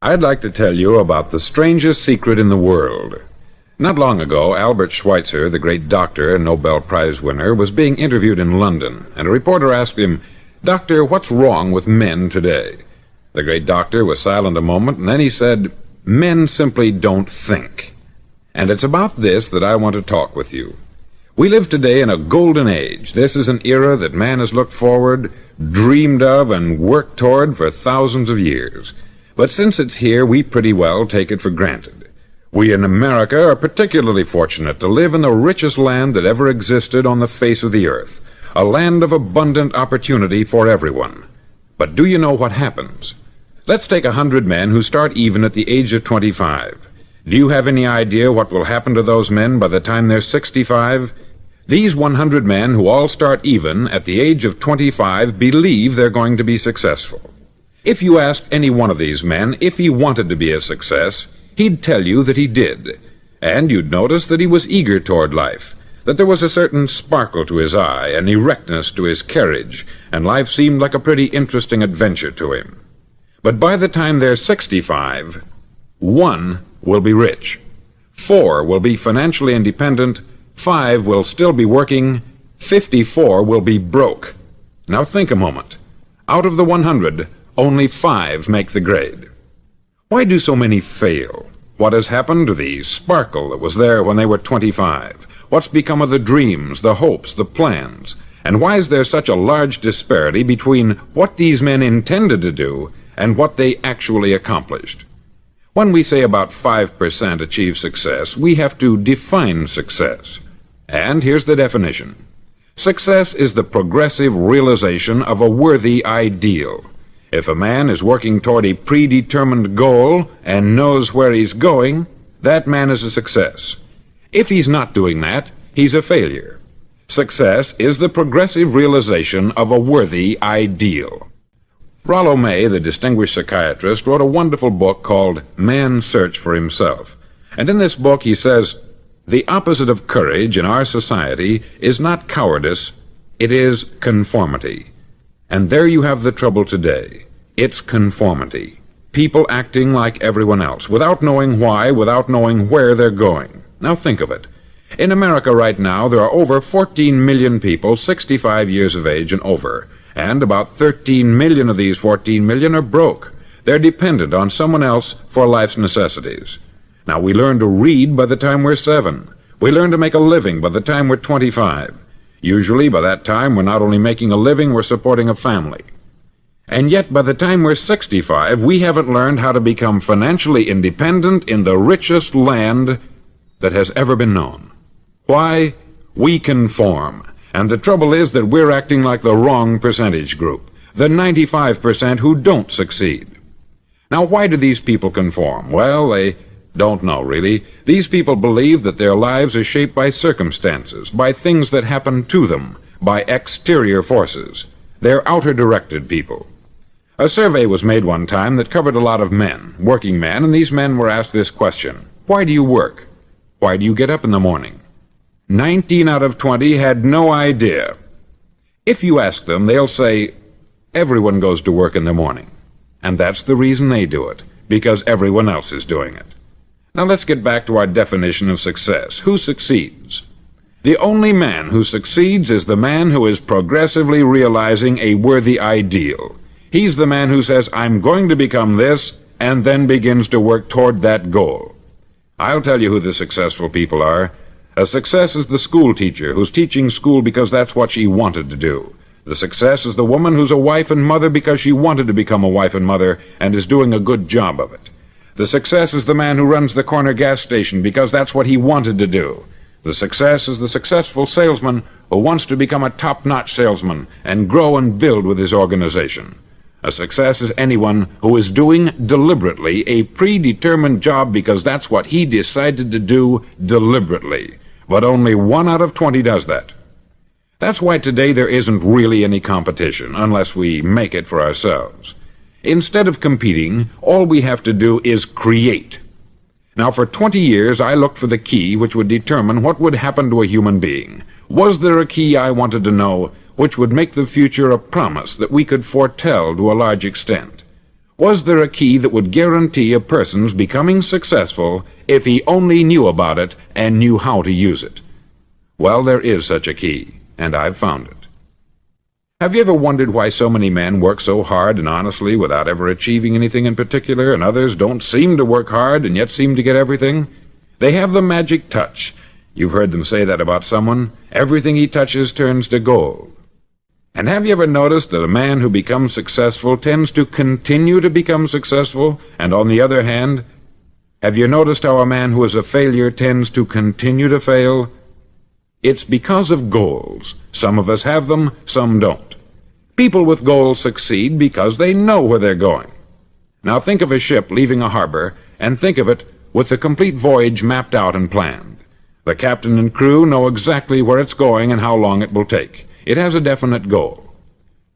I'd like to tell you about the strangest secret in the world. Not long ago, Albert Schweitzer, the great doctor and Nobel Prize winner, was being interviewed in London, and a reporter asked him, "Doctor, what's wrong with men today?" The great doctor was silent a moment, and then he said, "Men simply don't think." And it's about this that I want to talk with you. We live today in a golden age. This is an era that man has looked forward, dreamed of, and worked toward for thousands of years. But since it's here, we pretty well take it for granted. We in America are particularly fortunate to live in the richest land that ever existed on the face of the earth, a land of abundant opportunity for everyone. But do you know what happens? Let's take 100 men who start even at the age of 25. Do you have any idea what will happen to those men by the time they're 65? These 100 men who all start even at the age of 25 believe they're going to be successful. If you asked any one of these men if he wanted to be a success, he'd tell you that he did. And you'd notice that he was eager toward life, that there was a certain sparkle to his eye, an erectness to his carriage, and life seemed like a pretty interesting adventure to him. But by the time they're 65, 1 will be rich, 4 will be financially independent, 5 will still be working, 54 will be broke. Now think a moment. Out of the 100, only 5 make the grade. Why do so many fail? What has happened to the sparkle that was there when they were 25? What's become of the dreams, the hopes, the plans? And why is there such a large disparity between what these men intended to do and what they actually accomplished? When we say about 5% achieve success, we have to define success. And here's the definition. Success is the progressive realization of a worthy ideal. If a man is working toward a predetermined goal and knows where he's going, that man is a success. If he's not doing that, he's a failure. Success is the progressive realization of a worthy ideal. Rollo May, the distinguished psychiatrist, wrote a wonderful book called Man's Search for Himself. And in this book he says, "The opposite of courage in our society is not cowardice, it is conformity." And there you have the trouble today. It's conformity. People acting like everyone else, without knowing why, without knowing where they're going. Now think of it. In America right now, there are over 14 million people 65 years of age and over, and about 13 million of these 14 million are broke. They're dependent on someone else for life's necessities. Now, we learn to read by the time we're 7. We learn to make a living by the time we're 25. Usually, by that time, we're not only making a living, we're supporting a family. And yet, by the time we're 65, we haven't learned how to become financially independent in the richest land that has ever been known. Why? We conform. And the trouble is that we're acting like the wrong percentage group, the 95% who don't succeed. Now, why do these people conform? Well, they don't know, really. These people believe that their lives are shaped by circumstances, by things that happen to them, by exterior forces. They're outer-directed people. A survey was made one time that covered a lot of men, working men, and these men were asked this question: why do you work? Why do you get up in the morning? 19 out of 20 had no idea. If you ask them, they'll say, everyone goes to work in the morning. And that's the reason they do it, because everyone else is doing it. Now let's get back to our definition of success. Who succeeds? The only man who succeeds is the man who is progressively realizing a worthy ideal. He's the man who says, I'm going to become this, and then begins to work toward that goal. I'll tell you who the successful people are. A success is the school teacher who's teaching school because that's what she wanted to do. The success is the woman who's a wife and mother because she wanted to become a wife and mother and is doing a good job of it. The success is the man who runs the corner gas station because that's what he wanted to do. The success is the successful salesman who wants to become a top-notch salesman and grow and build with his organization. A success is anyone who is doing deliberately a predetermined job because that's what he decided to do deliberately. But only 1 out of 20 does that. That's why today there isn't really any competition, unless we make it for ourselves. Instead of competing, all we have to do is create. Now, for 20 years, I looked for the key which would determine what would happen to a human being. Was there a key I wanted to know which would make the future a promise that we could foretell to a large extent? Was there a key that would guarantee a person's becoming successful if he only knew about it and knew how to use it? Well, there is such a key, and I've found it. Have you ever wondered why so many men work so hard and honestly without ever achieving anything in particular, and others don't seem to work hard and yet seem to get everything? They have the magic touch. You've heard them say that about someone. Everything he touches turns to gold. And have you ever noticed that a man who becomes successful tends to continue to become successful, and on the other hand, have you noticed how a man who is a failure tends to continue to fail? It's because of goals. Some of us have them, some don't. People with goals succeed because they know where they're going. Now think of a ship leaving a harbor, and think of it with the complete voyage mapped out and planned. The captain and crew know exactly where it's going and how long it will take. It has a definite goal.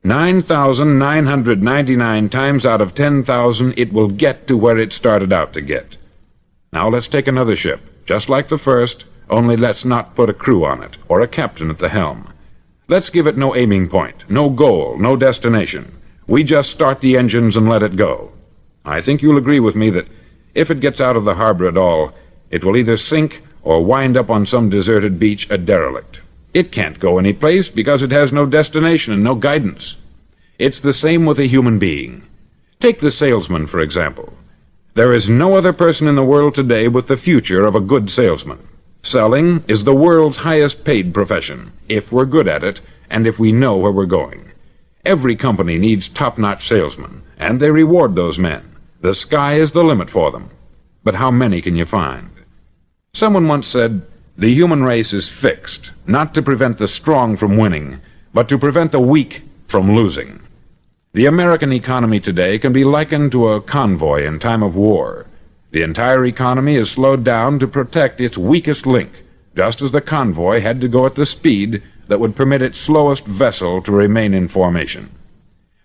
9,999 times out of 10,000 it will get to where it started out to get. Now let's take another ship, just like the first, only let's not put a crew on it, or a captain at the helm. Let's give it no aiming point, no goal, no destination. We just start the engines and let it go. I think you'll agree with me that if it gets out of the harbor at all, it will either sink or wind up on some deserted beach a derelict. It can't go any place because it has no destination and no guidance. It's the same with a human being. Take the salesman, for example. There is no other person in the world today with the future of a good salesman. Selling is the world's highest paid profession, if we're good at it and if we know where we're going. Every company needs top-notch salesmen, and they reward those men. The sky is the limit for them. But how many can you find? Someone once said, "The human race is fixed, not to prevent the strong from winning, but to prevent the weak from losing." The American economy today can be likened to a convoy in time of war. The entire economy is slowed down to protect its weakest link, just as the convoy had to go at the speed that would permit its slowest vessel to remain in formation.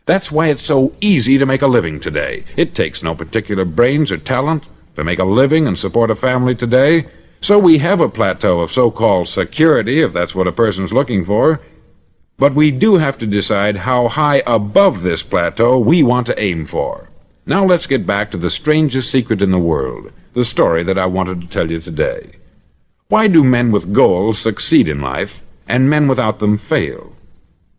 That's why it's so easy to make a living today. It takes no particular brains or talent to make a living and support a family today. So we have a plateau of so-called security, if that's what a person's looking for. But we do have to decide how high above this plateau we want to aim for. Now let's get back to the strangest secret in the world, the story that I wanted to tell you today. Why do men with goals succeed in life, and men without them fail?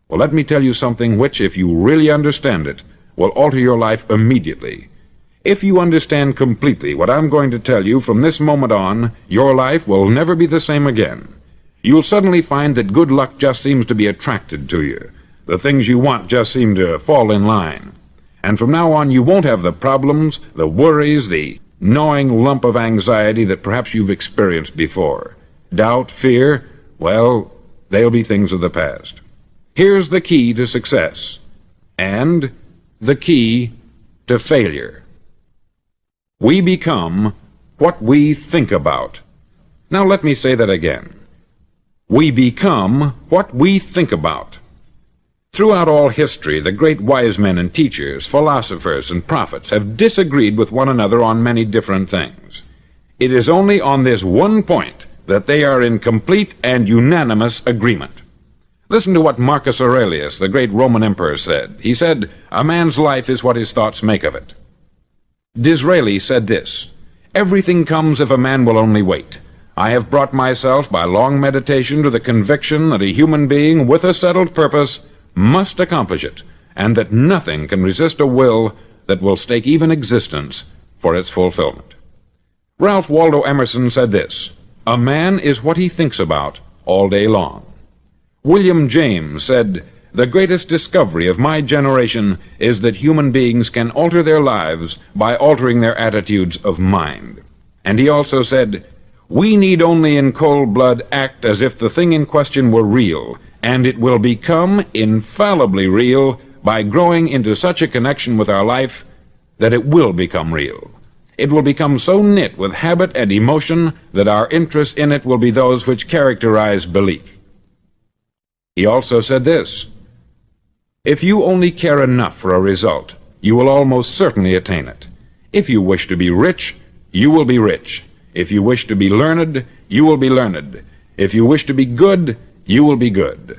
Well, let me tell you something which, if you really understand it, will alter your life immediately. If you understand completely what I'm going to tell you from this moment on, your life will never be the same again. You'll suddenly find that good luck just seems to be attracted to you. The things you want just seem to fall in line. And from now on, you won't have the problems, the worries, the gnawing lump of anxiety that perhaps you've experienced before. Doubt, fear, well, they'll be things of the past. Here's the key to success, and the key to failure. We become what we think about. Now let me say that again. We become what we think about. Throughout all history, the great wise men and teachers, philosophers and prophets have disagreed with one another on many different things. It is only on this one point that they are in complete and unanimous agreement. Listen to what Marcus Aurelius, the great Roman emperor, said. He said, "A man's life is what his thoughts make of it." Disraeli said this, "Everything comes if a man will only wait. I have brought myself by long meditation to the conviction that a human being with a settled purpose must accomplish it, and that nothing can resist a will that will stake even existence for its fulfillment." Ralph Waldo Emerson said this, "A man is what he thinks about all day long." William James said, "The greatest discovery of my generation is that human beings can alter their lives by altering their attitudes of mind." And he also said, "We need only in cold blood act as if the thing in question were real, and it will become infallibly real by growing into such a connection with our life that it will become real. It will become so knit with habit and emotion that our interest in it will be those which characterize belief." He also said this, "If you only care enough for a result, you will almost certainly attain it. If you wish to be rich, you will be rich. If you wish to be learned, you will be learned. If you wish to be good, you will be good.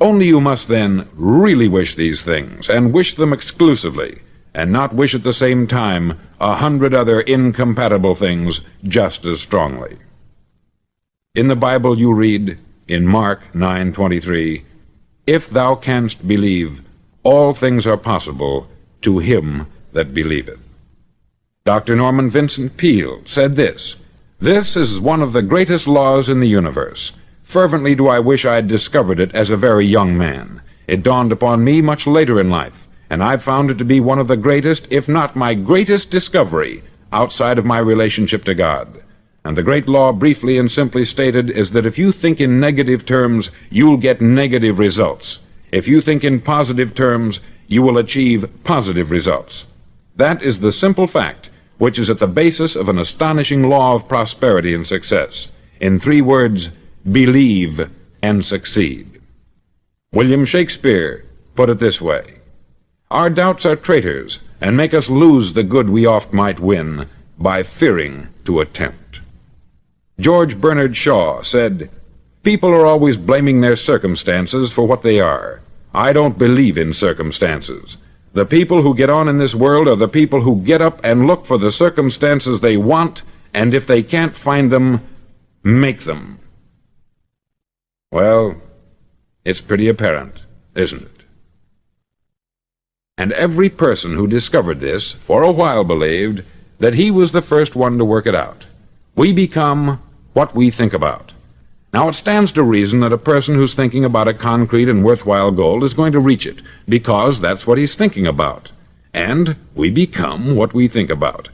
Only you must then really wish these things, and wish them exclusively, and not wish at the same time 100 other incompatible things just as strongly. In the Bible you read, in Mark 9:23, "If thou canst believe, all things are possible to him that believeth." Dr. Norman Vincent Peale said this, "This is one of the greatest laws in the universe. Fervently do I wish I had discovered it as a very young man. It dawned upon me much later in life, and I've found it to be one of the greatest, if not my greatest discovery, outside of my relationship to God. And the great law, briefly and simply stated, is that if you think in negative terms, you'll get negative results. If you think in positive terms, you will achieve positive results. That is the simple fact which is at the basis of an astonishing law of prosperity and success. In 3 words, believe and succeed." William Shakespeare put it this way, "Our doubts are traitors, and make us lose the good we oft might win, by fearing to attempt." George Bernard Shaw said, "People are always blaming their circumstances for what they are. I don't believe in circumstances. The people who get on in this world are the people who get up and look for the circumstances they want, and if they can't find them, make them." Well, it's pretty apparent, isn't it? And every person who discovered this for a while believed that he was the first one to work it out. We become what we think about. Now, it stands to reason that a person who's thinking about a concrete and worthwhile goal is going to reach it, because that's what he's thinking about. And we become what we think about.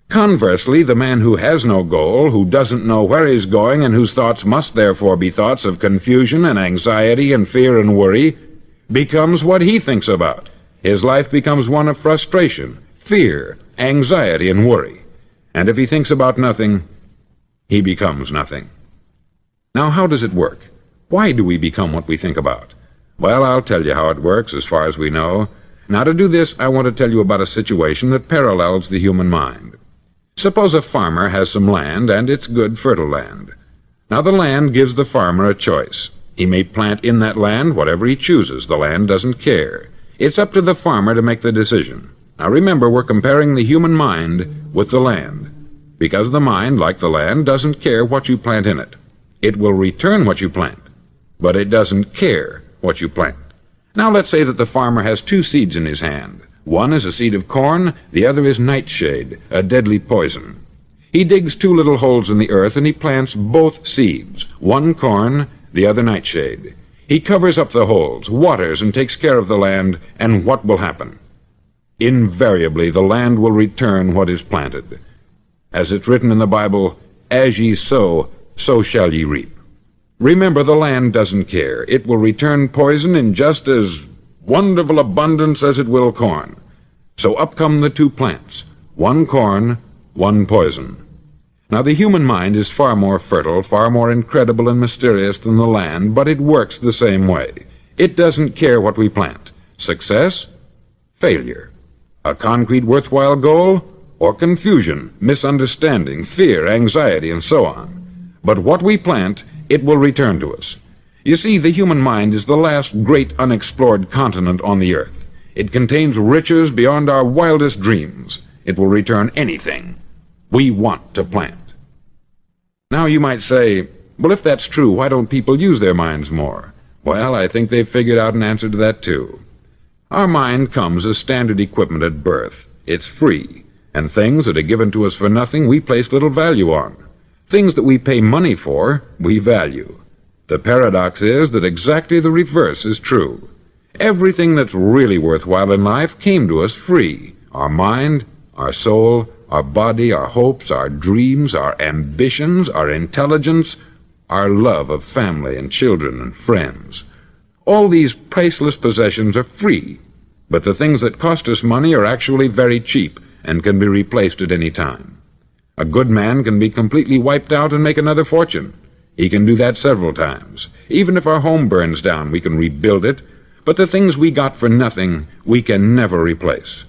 Conversely, the man who has no goal, who doesn't know where he's going, and whose thoughts must therefore be thoughts of confusion and anxiety and fear and worry, becomes what he thinks about. His life becomes one of frustration, fear, anxiety, and worry. And if he thinks about nothing, he becomes nothing. Now, how does it work? Why do we become what we think about? Well, I'll tell you how it works as far as we know. Now, to do this, I want to tell you about a situation that parallels the human mind. Suppose a farmer has some land, and it's good, fertile land. Now, the land gives the farmer a choice. He may plant in that land whatever he chooses. The land doesn't care. It's up to the farmer to make the decision. Now, remember, we're comparing the human mind with the land, because the mind, like the land, doesn't care what you plant in it. It will return what you plant, but it doesn't care what you plant. Now let's say that the farmer has 2 seeds in his hand. One is a seed of corn, the other is nightshade, a deadly poison. He digs 2 little holes in the earth and he plants both seeds, one corn, the other nightshade. He covers up the holes, waters, and takes care of the land, and what will happen? Invariably, the land will return what is planted. As it's written in the Bible, "As ye sow, so shall ye reap." Remember, the land doesn't care. It will return poison in just as wonderful abundance as it will corn. So up come the 2 plants, one corn, one poison. Now, the human mind is far more fertile, far more incredible and mysterious than the land, but it works the same way. It doesn't care what we plant. Success, failure. A concrete, worthwhile goal, or confusion, misunderstanding, fear, anxiety, and so on. But what we plant, it will return to us. You see, the human mind is the last great unexplored continent on the earth. It contains riches beyond our wildest dreams. It will return anything we want to plant. Now you might say, well, if that's true, why don't people use their minds more? Well, I think they've figured out an answer to that too. Our mind comes as standard equipment at birth. It's free, and things that are given to us for nothing we place little value on. Things that we pay money for, we value. The paradox is that exactly the reverse is true. Everything that's really worthwhile in life came to us free. Our mind, our soul, our body, our hopes, our dreams, our ambitions, our intelligence, our love of family and children and friends. All these priceless possessions are free, but the things that cost us money are actually very cheap and can be replaced at any time. A good man can be completely wiped out and make another fortune. He can do that several times. Even if our home burns down, we can rebuild it, but the things we got for nothing, we can never replace.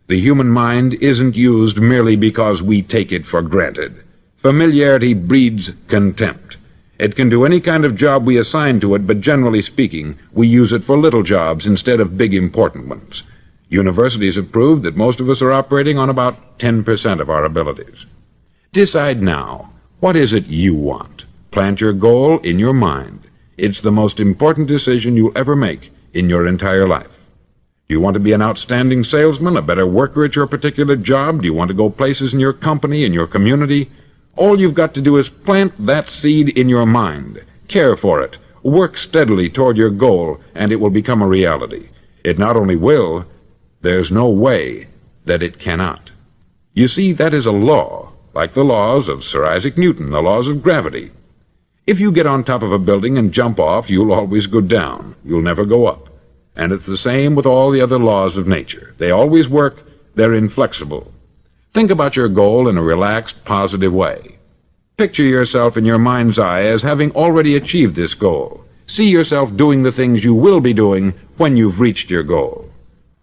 The human mind isn't used merely because we take it for granted. Familiarity breeds contempt. It can do any kind of job we assign to it, but generally speaking, we use it for little jobs instead of big important ones. Universities have proved that most of us are operating on about 10% of our abilities. Decide now, what is it you want? Plant your goal in your mind. It's the most important decision you'll ever make in your entire life. Do you want to be an outstanding salesman, a better worker at your particular job? Do you want to go places in your company, in your community? All you've got to do is plant that seed in your mind. Care for it. Work steadily toward your goal, and it will become a reality. It not only will, there's no way that it cannot. You see, that is a law, like the laws of Sir Isaac Newton, the laws of gravity. If you get on top of a building and jump off, you'll always go down. You'll never go up. And it's the same with all the other laws of nature. They always work. They're inflexible. Think about your goal in a relaxed, positive way. Picture yourself in your mind's eye as having already achieved this goal. See yourself doing the things you will be doing when you've reached your goal.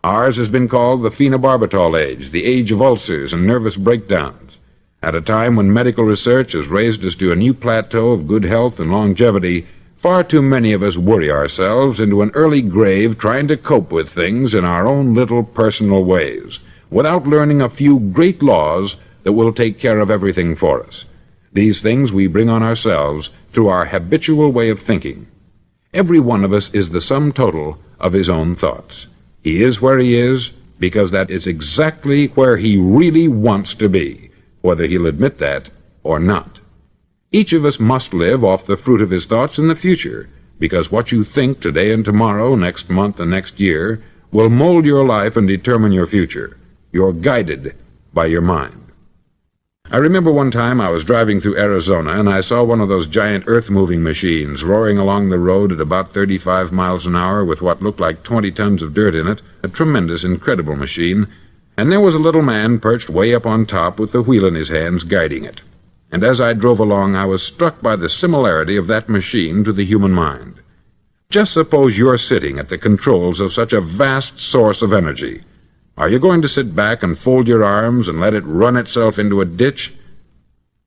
Ours has been called the phenobarbital age, the age of ulcers and nervous breakdowns. At a time when medical research has raised us to a new plateau of good health and longevity, far too many of us worry ourselves into an early grave trying to cope with things in our own little personal ways, without learning a few great laws that will take care of everything for us. These things we bring on ourselves through our habitual way of thinking. Every one of us is the sum total of his own thoughts. He is where he is because that is exactly where he really wants to be, whether he'll admit that or not. Each of us must live off the fruit of his thoughts in the future, because what you think today and tomorrow, next month and next year, will mold your life and determine your future. You're guided by your mind. I remember one time I was driving through Arizona and I saw one of those giant earth-moving machines roaring along the road at about 35 miles an hour with what looked like 20 tons of dirt in it, a tremendous, incredible machine, and there was a little man perched way up on top with the wheel in his hands guiding it. And as I drove along, I was struck by the similarity of that machine to the human mind. Just suppose you're sitting at the controls of such a vast source of energy. Are you going to sit back and fold your arms and let it run itself into a ditch?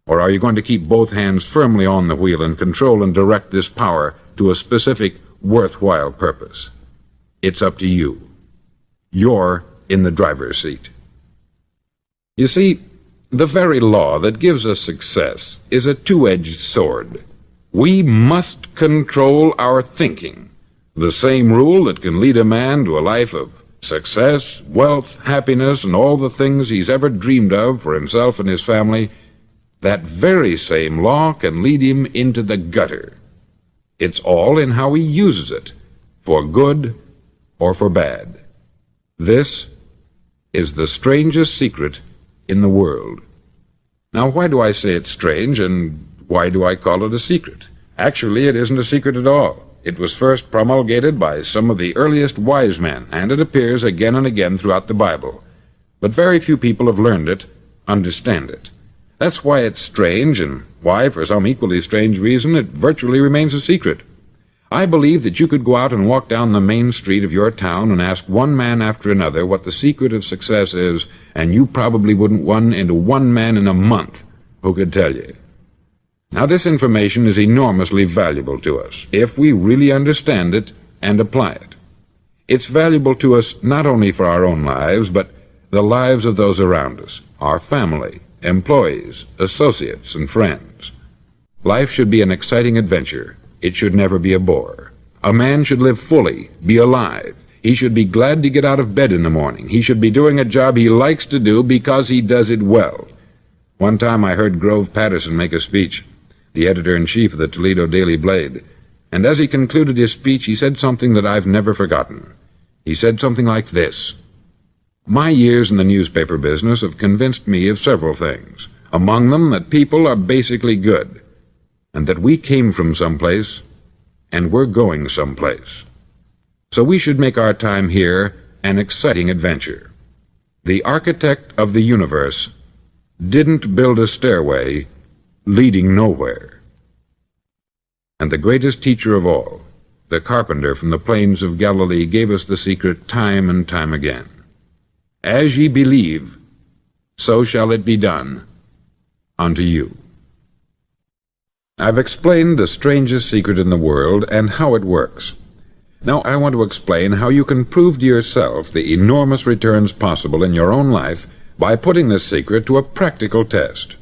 Or are you going to keep both hands firmly on the wheel and control and direct this power to a specific, worthwhile purpose? It's up to you. You're in the driver's seat. You see, the very law that gives us success is a two-edged sword. We must control our thinking. The same rule that can lead a man to a life of success, wealth, happiness, and all the things he's ever dreamed of for himself and his family, that very same law can lead him into the gutter. It's all in how he uses it, for good or for bad. This is the strangest secret in the world. Now, why do I say it's strange, and why do I call it a secret? Actually, it isn't a secret at all. It was first promulgated by some of the earliest wise men, and it appears again and again throughout the Bible. But very few people have learned it, understand it. That's why it's strange, and why, for some equally strange reason, it virtually remains a secret. I believe that you could go out and walk down the main street of your town and ask one man after another what the secret of success is, and you probably wouldn't run into one man in a month who could tell you. Now, this information is enormously valuable to us, if we really understand it and apply it. It's valuable to us not only for our own lives, but the lives of those around us, our family, employees, associates, and friends. Life should be an exciting adventure. It should never be a bore. A man should live fully, be alive. He should be glad to get out of bed in the morning. He should be doing a job he likes to do because he does it well. One time I heard Grove Patterson make a speech, the editor-in-chief of the Toledo Daily Blade, and as he concluded his speech, he said something that I've never forgotten. He said something like this: "My years in the newspaper business have convinced me of several things, among them that people are basically good, and that we came from someplace, and we're going someplace. So we should make our time here an exciting adventure. The architect of the universe didn't build a stairway leading nowhere." And the greatest teacher of all, the carpenter from the plains of Galilee, gave us the secret time and time again. "As ye believe, so shall it be done unto you." I've explained the strangest secret in the world and how it works. Now I want to explain how you can prove to yourself the enormous returns possible in your own life by putting this secret to a practical test.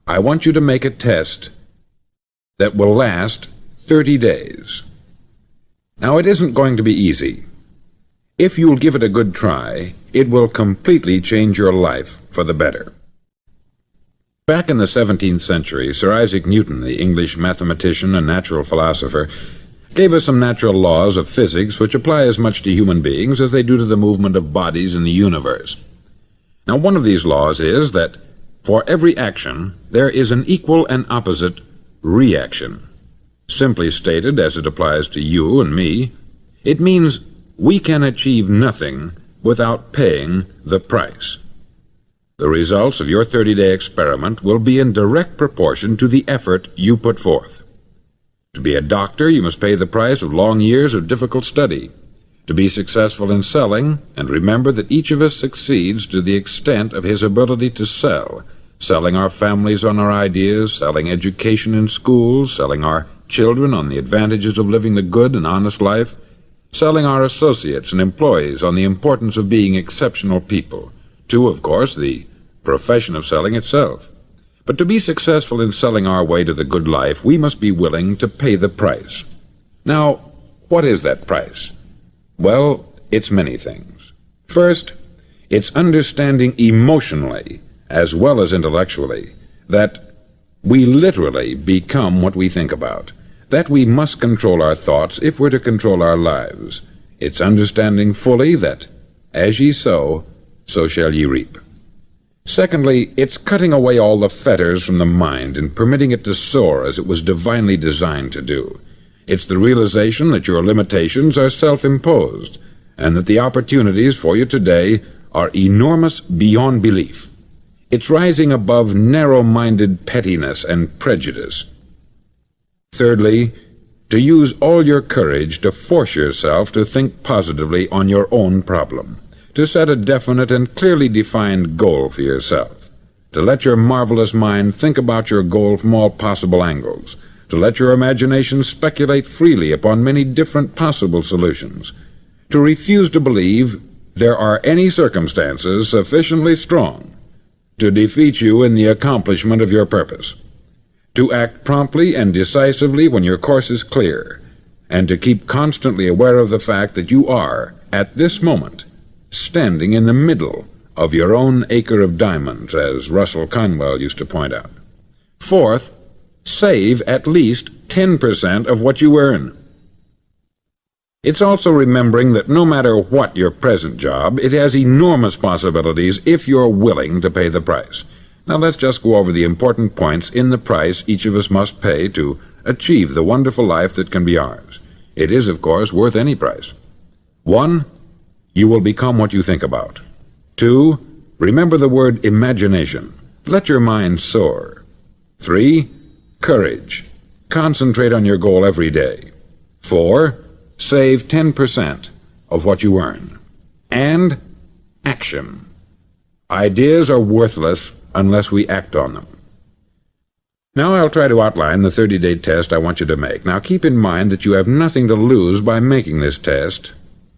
I want you to make a test that will last 30 days. Now it isn't going to be easy. If you'll give it a good try, it will completely change your life for the better. Back in the 17th century, Sir Isaac Newton, the English mathematician and natural philosopher, gave us some natural laws of physics which apply as much to human beings as they do to the movement of bodies in the universe. Now, one of these laws is that for every action, there is an equal and opposite reaction. Simply stated, as it applies to you and me, it means we can achieve nothing without paying the price. The results of your 30-day experiment will be in direct proportion to the effort you put forth. To be a doctor, you must pay the price of long years of difficult study. To be successful in selling, and remember that each of us succeeds to the extent of his ability to sell, selling our families on our ideas, selling education in schools, selling our children on the advantages of living the good and honest life, selling our associates and employees on the importance of being exceptional people, to, of course, the profession of selling itself. But to be successful in selling our way to the good life, we must be willing to pay the price. Now, what is that price? Well, it's many things. First, it's understanding emotionally, as well as intellectually, that we literally become what we think about, that we must control our thoughts if we're to control our lives. It's understanding fully that, as ye sow, so shall ye reap. Secondly, it's cutting away all the fetters from the mind and permitting it to soar as it was divinely designed to do. It's the realization that your limitations are self-imposed, and that the opportunities for you today are enormous beyond belief. It's rising above narrow-minded pettiness and prejudice. Thirdly, to use all your courage to force yourself to think positively on your own problem, to set a definite and clearly defined goal for yourself, to let your marvelous mind think about your goal from all possible angles, to let your imagination speculate freely upon many different possible solutions, to refuse to believe there are any circumstances sufficiently strong to defeat you in the accomplishment of your purpose, to act promptly and decisively when your course is clear, and to keep constantly aware of the fact that you are, at this moment, standing in the middle of your own acre of diamonds, as Russell Conwell used to point out. Fourth, save at least 10% of what you earn. It's also remembering that no matter what your present job, it has enormous possibilities if you're willing to pay the price. Now let's just go over the important points in the price each of us must pay to achieve the wonderful life that can be ours. It is, of course, worth any price. 1. You will become what you think about. 2. Remember the word imagination. Let your mind soar. 3. Courage. Concentrate on your goal every day. 4. Save 10% of what you earn. And action. Ideas are worthless unless we act on them. Now I'll try to outline the 30-day test I want you to make. Now keep in mind that you have nothing to lose by making this test,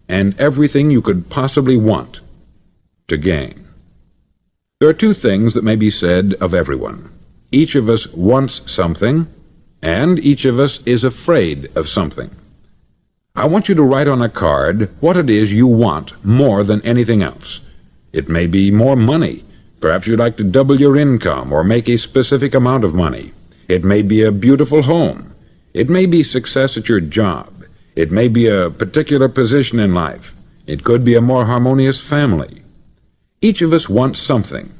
and everything you could possibly want to gain. There are two things that may be said of everyone. Each of us wants something, and each of us is afraid of something. I want you to write on a card what it is you want more than anything else. It may be more money. Perhaps you'd like to double your income or make a specific amount of money. It may be a beautiful home. It may be success at your job. It may be a particular position in life. It could be a more harmonious family. Each of us wants something.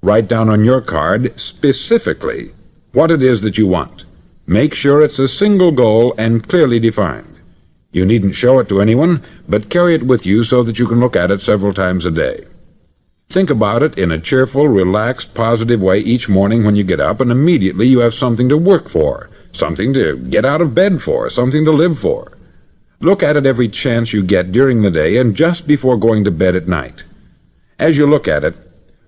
Write down on your card specifically what it is that you want. Make sure it's a single goal and clearly defined. You needn't show it to anyone, but carry it with you so that you can look at it several times a day. Think about it in a cheerful, relaxed, positive way each morning when you get up, and immediately you have something to work for, something to get out of bed for, something to live for. Look at it every chance you get during the day and just before going to bed at night. As you look at it,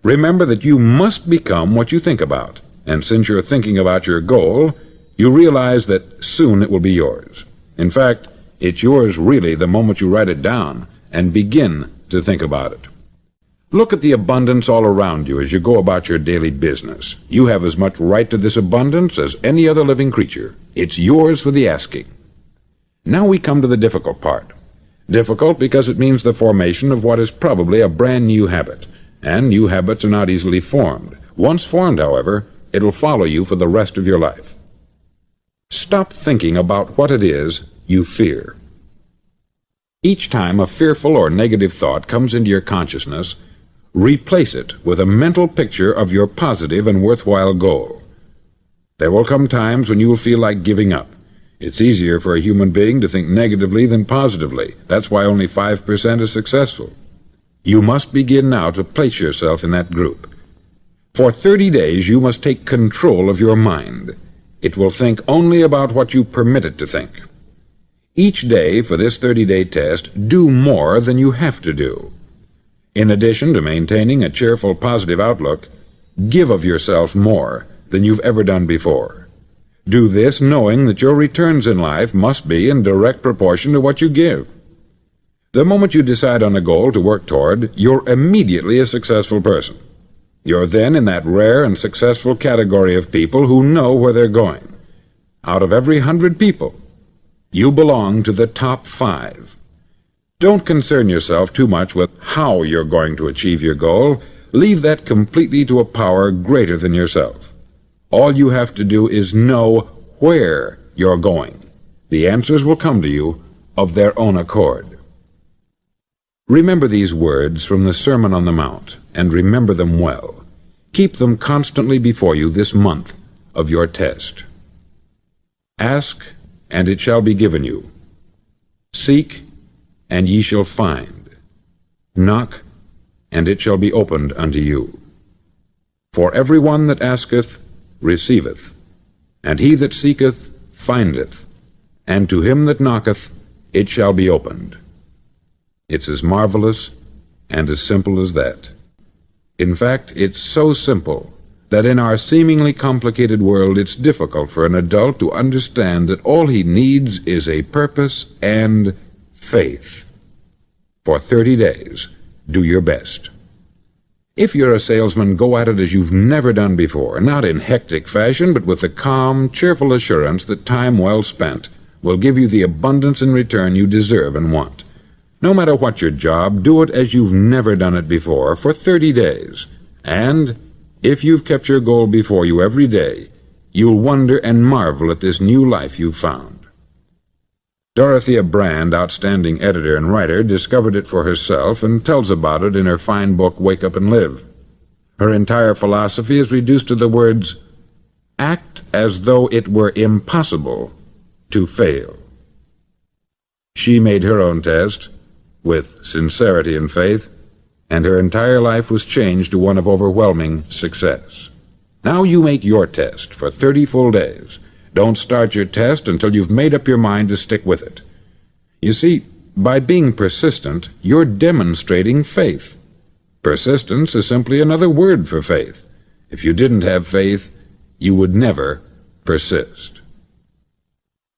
remember that you must become what you think about, and since you're thinking about your goal, you realize that soon it will be yours. In fact, It's yours really the moment you write it down and begin to think about it. Look at the abundance all around you as you go about your daily business. You have as much right to this abundance as any other living creature. It's yours for the asking. Now we come to the difficult part. Difficult because it means the formation of what is probably a brand new habit, and new habits are not easily formed. Once formed, however, it'll follow you for the rest of your life. Stop thinking about what it is you fear. Each time a fearful or negative thought comes into your consciousness, replace it with a mental picture of your positive and worthwhile goal. There will come times when you will feel like giving up. It's easier for a human being to think negatively than positively. That's why only 5% is successful. You must begin now to place yourself in that group. For 30 days you must take control of your mind. It will think only about what you permit it to think. Each day for this 30-day test, do more than you have to do. In addition to maintaining a cheerful, positive outlook, give of yourself more than you've ever done before. Do this knowing that your returns in life must be in direct proportion to what you give. The moment you decide on a goal to work toward, you're immediately a successful person. You're then in that rare and successful category of people who know where they're going. Out of every 100 people, you belong to the top 5. Don't concern yourself too much with how you're going to achieve your goal. Leave that completely to a power greater than yourself. All you have to do is know where you're going. The answers will come to you of their own accord. Remember these words from the Sermon on the Mount, and remember them well. Keep them constantly before you this month of your test. Ask, and it shall be given you. Seek, and ye shall find. Knock, and it shall be opened unto you. For every one that asketh receiveth, and he that seeketh findeth, and to him that knocketh it shall be opened. It's as marvelous and as simple as that. In fact, it's so simple that in our seemingly complicated world it's difficult for an adult to understand that all he needs is a purpose and faith. For 30 days, do your best. If you're a salesman, go at it as you've never done before, not in hectic fashion, but with the calm, cheerful assurance that time well spent will give you the abundance in return you deserve and want. No matter what your job, do it as you've never done it before for 30 days. And if you've kept your goal before you every day, you'll wonder and marvel at this new life you've found. Dorothea Brand, outstanding editor and writer, discovered it for herself and tells about it in her fine book, Wake Up and Live. Her entire philosophy is reduced to the words, act as though it were impossible to fail. She made her own test with sincerity and faith, and her entire life was changed to one of overwhelming success. Now you make your test for 30 full days. Don't start your test until you've made up your mind to stick with it. You see, by being persistent, you're demonstrating faith. Persistence is simply another word for faith. If you didn't have faith, you would never persist.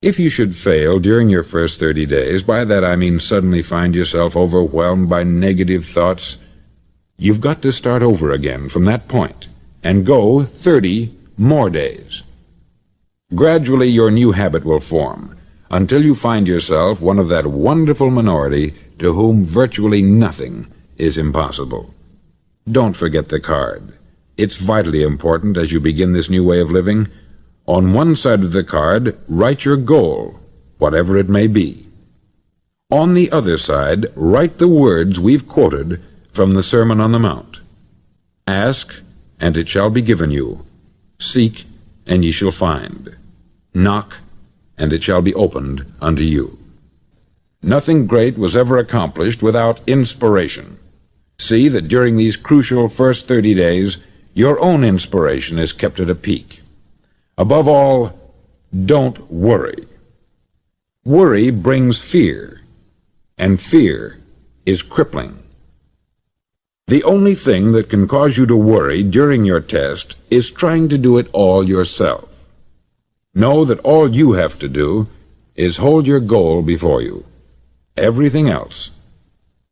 If you should fail during your first 30 days, by that I mean suddenly find yourself overwhelmed by negative thoughts, you've got to start over again from that point and go 30 more days. Gradually your new habit will form until you find yourself one of that wonderful minority to whom virtually nothing is impossible. Don't forget the card. It's vitally important as you begin this new way of living. On one side of the card, write your goal, whatever it may be. On the other side, write the words we've quoted from the Sermon on the Mount. Ask, and it shall be given you. Seek, and ye shall find. Knock, and it shall be opened unto you. Nothing great was ever accomplished without inspiration. See that during these crucial first 30 days, your own inspiration is kept at a peak. Above all, don't worry. Worry brings fear, and fear is crippling. The only thing that can cause you to worry during your test is trying to do it all yourself. Know that all you have to do is hold your goal before you. Everything else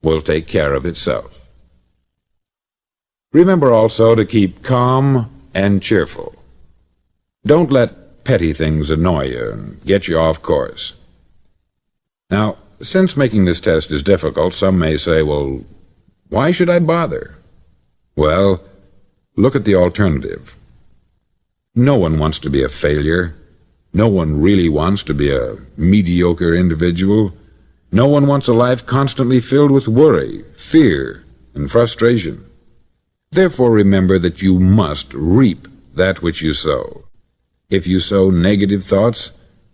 will take care of itself. Remember also to keep calm and cheerful. Don't let petty things annoy you and get you off course. Now, since making this test is difficult, some may say, well, why should I bother? Well, look at the alternative. No one wants to be a failure. No one really wants to be a mediocre individual. No one wants a life constantly filled with worry, fear, and frustration. Therefore, remember that you must reap that which you sow. If you sow negative thoughts,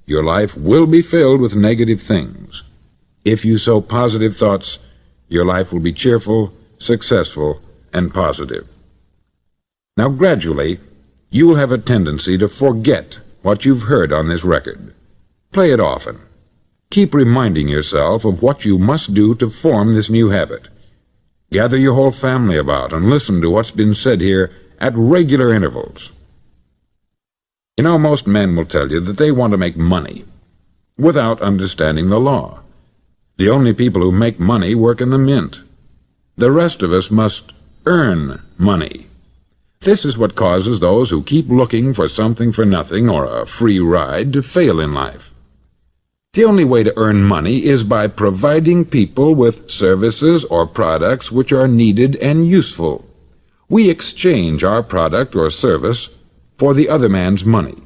your life will be filled with negative things. If you sow positive thoughts, your life will be cheerful, successful, and positive. Now, gradually, you will have a tendency to forget what you've heard on this record. Play it often. Keep reminding yourself of what you must do to form this new habit. Gather your whole family about and listen to what's been said here at regular intervals. You know, most men will tell you that they want to make money without understanding the law. The only people who make money work in the mint. The rest of us must earn money. This is what causes those who keep looking for something for nothing or a free ride to fail in life. The only way to earn money is by providing people with services or products which are needed and useful. We exchange our product or service for the other man's money.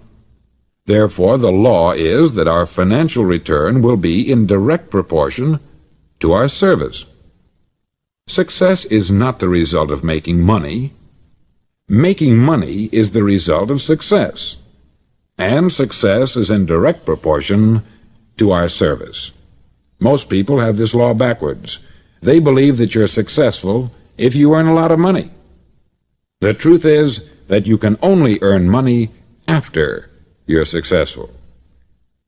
Therefore, the law is that our financial return will be in direct proportion to our service. Success is not the result of making money. Making money is the result of success, and success is in direct proportion to our service. Most people have this law backwards. They believe that you're successful if you earn a lot of money. The truth is that you can only earn money after you're successful.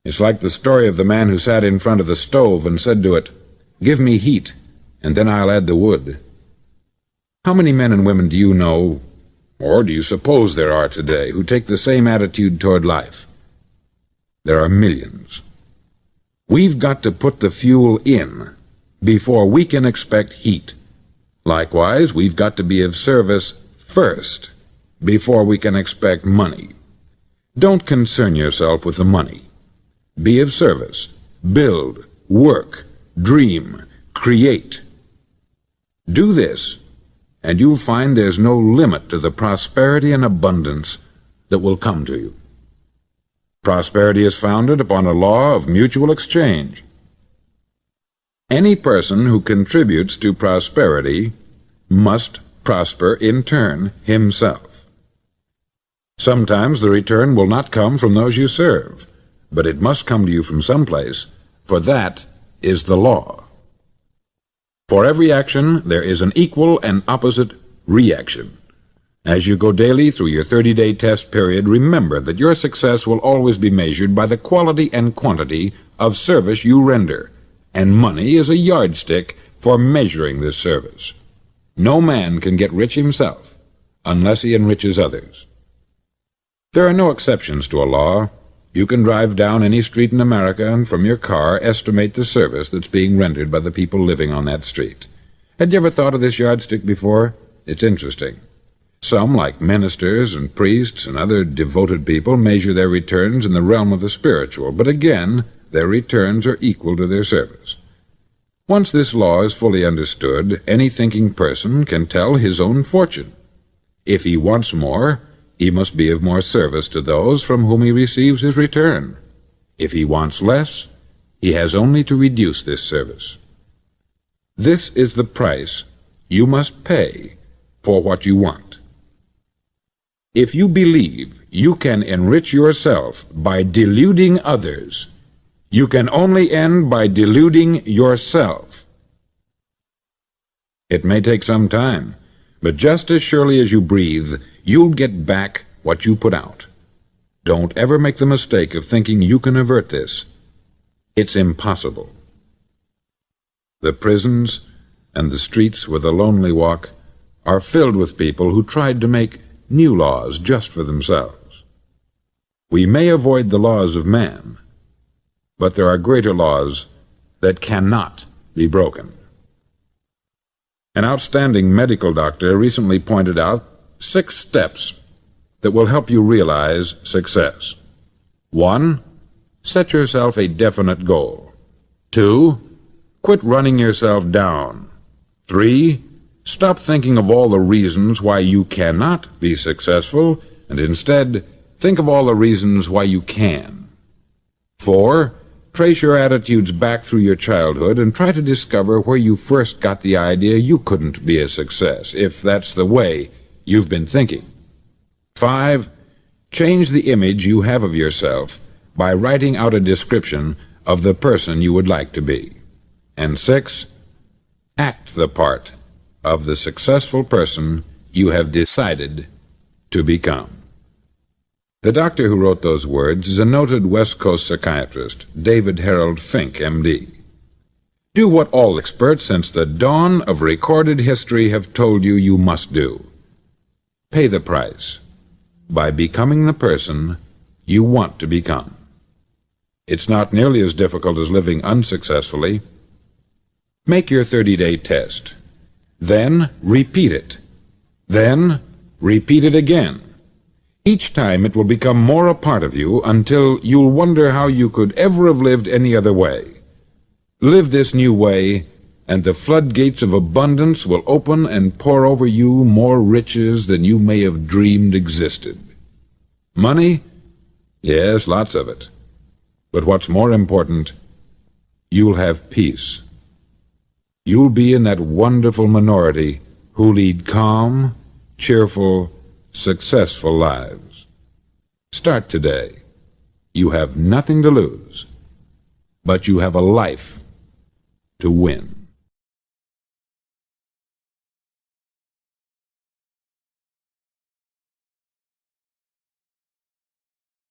It's like the story of the man who sat in front of the stove and said to it, "Give me heat, and then I'll add the wood." How many men and women do you know, or do you suppose there are today, who take the same attitude toward life? There are millions. We've got to put the fuel in before we can expect heat. Likewise, we've got to be of service first before we can expect money. Don't concern yourself with the money. Be of service. Build, work, dream, create. Do this, and you'll find there's no limit to the prosperity and abundance that will come to you. Prosperity is founded upon a law of mutual exchange. Any person who contributes to prosperity must prosper in turn himself. Sometimes the return will not come from those you serve, but it must come to you from someplace, for that is the law. For every action, there is an equal and opposite reaction. As you go daily through your 30-day test period, remember that your success will always be measured by the quality and quantity of service you render, and money is a yardstick for measuring this service. No man can get rich himself unless he enriches others. There are no exceptions to a law. You can drive down any street in America and from your car estimate the service that's being rendered by the people living on that street. Had you ever thought of this yardstick before? It's interesting. Some, like ministers and priests and other devoted people, measure their returns in the realm of the spiritual, but again, their returns are equal to their service. Once this law is fully understood, any thinking person can tell his own fortune. If he wants more, he must be of more service to those from whom he receives his return. If he wants less, he has only to reduce this service. This is the price you must pay for what you want. If you believe you can enrich yourself by deluding others, you can only end by deluding yourself. It may take some time, but just as surely as you breathe, you'll get back what you put out. Don't ever make the mistake of thinking you can avert this. It's impossible. The prisons and the streets where the lonely walk are filled with people who tried to make new laws just for themselves. We may avoid the laws of man, but there are greater laws that cannot be broken. An outstanding medical doctor recently pointed out 6 steps that will help you realize success. 1. Set yourself a definite goal. 2. Quit running yourself down. 3. Stop thinking of all the reasons why you cannot be successful, and instead think of all the reasons why you can. 4. Trace your attitudes back through your childhood and try to discover where you first got the idea you couldn't be a success, if that's the way you've been thinking. 5. Change the image you have of yourself by writing out a description of the person you would like to be. And 6. Act the part of the successful person you have decided to become. The doctor who wrote those words is a noted West Coast psychiatrist, David Harold Fink, M.D. Do what all experts since the dawn of recorded history have told you you must do. Pay the price by becoming the person you want to become. It's not nearly as difficult as living unsuccessfully. Make your 30-day test. Then repeat it. Then repeat it again. Each time it will become more a part of you until you'll wonder how you could ever have lived any other way. Live this new way, and the floodgates of abundance will open and pour over you more riches than you may have dreamed existed. Money? Yes, lots of it. But what's more important, you'll have peace. You'll be in that wonderful minority who lead calm, cheerful, successful lives. Start today. You have nothing to lose, but you have a life to win.